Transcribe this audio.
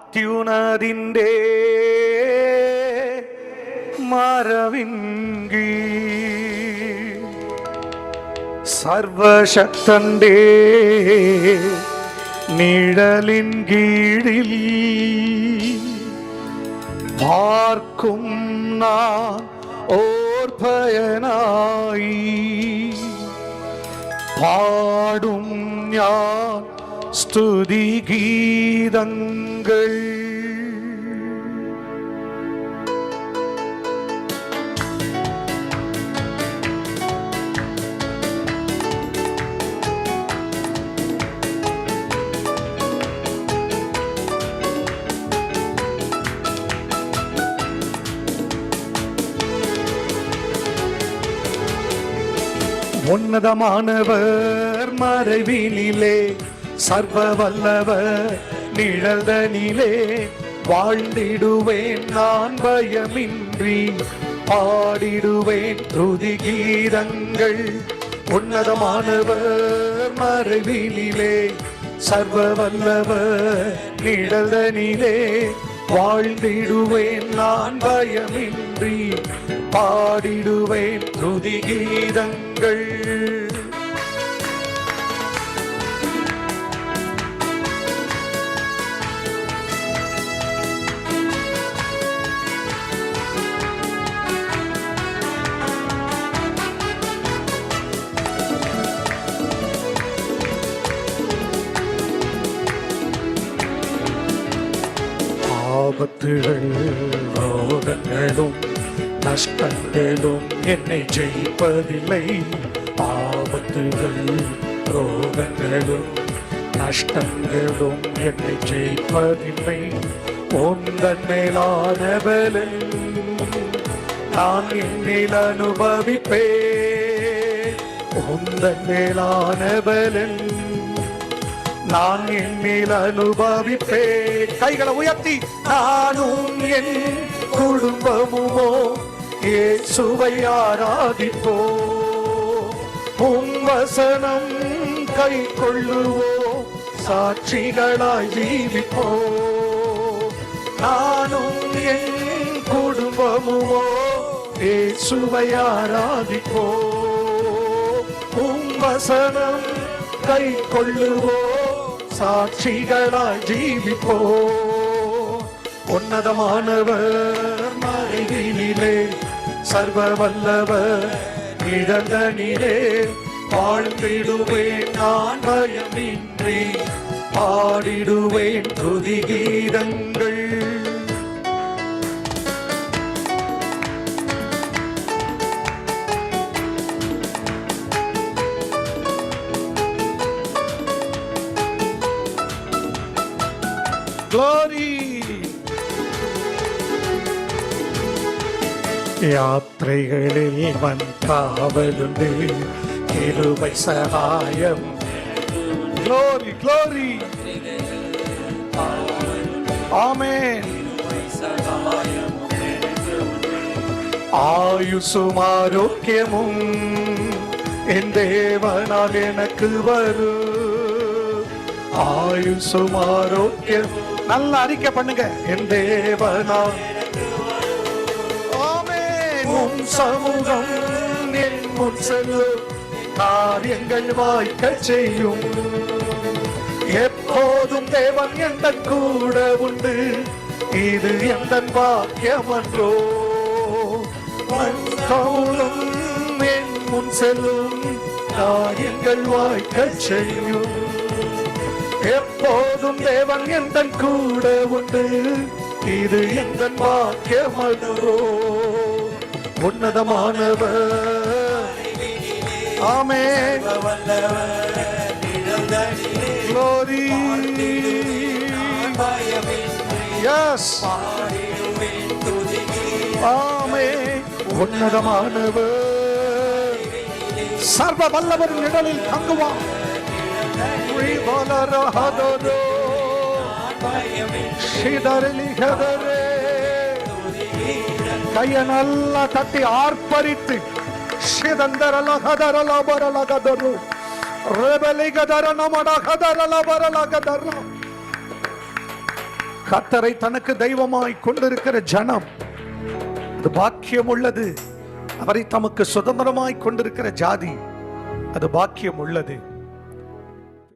അത്യുന്നതിൻ്റെ മറവിൻകീ സർവശക്തന്റെ നിഴലിൻ കീഴിൽ പാർക്കും നാം ഓർഭയനായി പാടും ഞാൻ സ്തുതിഗീതങ്ങൾ. உன்னதமானவர் மறைவினிலே சர்வ வல்லவர் நிழல்தனிலே வாழ்ந்திடுவேன் நான் பயமின்றி பாடிடுவேன் துதி கீதங்கள். உன்னதமானவர் மறைவினிலே சர்வ வல்லவர் நிழல்தனிலே வாழ்ந்திடுவேன் நான் பயமின்றி பாடிடுவேன் துதி கீதங்கள். ஆபத்துகள் ரோகங்களும் நஷ்டங்களும் என்னை ஜெயிப்பதில்லை. ஆபத்துகள் ரோகங்களும் நஷ்டங்களும் என்னை ஜெயிப்பதில்லை. உந்தன் மேலான பலன் நான் என்னில் அனுபவிப்பேன். உந்தன் மேலான பலன் நான் என்னில் அனுபவிப்பேன். கைகளை உயர்த்தி நானும் என் குடும்பமுமோ இயேசுவை ஆராதிப்போ. உம் வசனம் கை கொள்ளுவோ சாட்சிகளாய் ஜீவிப்போ. நானும் என் குடும்பமுமோ இயேசுவை ஆராதிப்போ. உம் வசனம் கை கொள்ளுவோ சாட்சிகளாய் ஜீவிப்போ. உன்னதமானவர் மறைவினிலே சர்வ வல்லவர் நிழல்தனிலே வாழ்ந்திடுவேன் நான் பயமின்றி பாடிடுவேன் துதி கீதங்கள். Glory. யாத்திரைகளில் வன் காவலுண்டு கிருபை சகாயம். Glory, glory. Amen. ஆயுசும் ஆரோக்கியமும் என் தேவனால் எனக்கு வரும். ஆயுசும் ஆரோக்கியம் நல்ல அறிக்கை பண்ணுங்க. என் தேவனால் உம் சமூகம் என் முன் செல்லும் காரியங்கள் வாய்க்க செய்யும். எப்போதும் தேவன் எந்த கூட உண்டு இது எந்த பாக்கியமன்றோ. சமூகம் என் முன் செல்லும் காரியங்கள் வாய்க்க செய்யும். எப்போதும் தேவன் எந்த கூட உண்டு இது எந்த பாக்கியமன்றோ. உன்னதமானவர் ஆமென். Glory. Yes. ஆமென். உன்னதமானவர் சர்வ வல்லவர் நிழலில் தங்குவார். கைய நல்லா தட்டி ஆர்ப்பரித்து கர்த்தரை தனக்கு தெய்வமாய் கொண்டிருக்கிற ஜனம் அது பாக்கியம் உள்ளது. அவரை தமக்கு சுதந்திரமாய் கொண்டிருக்கிற ஜாதி அது பாக்கியம் உள்ளது.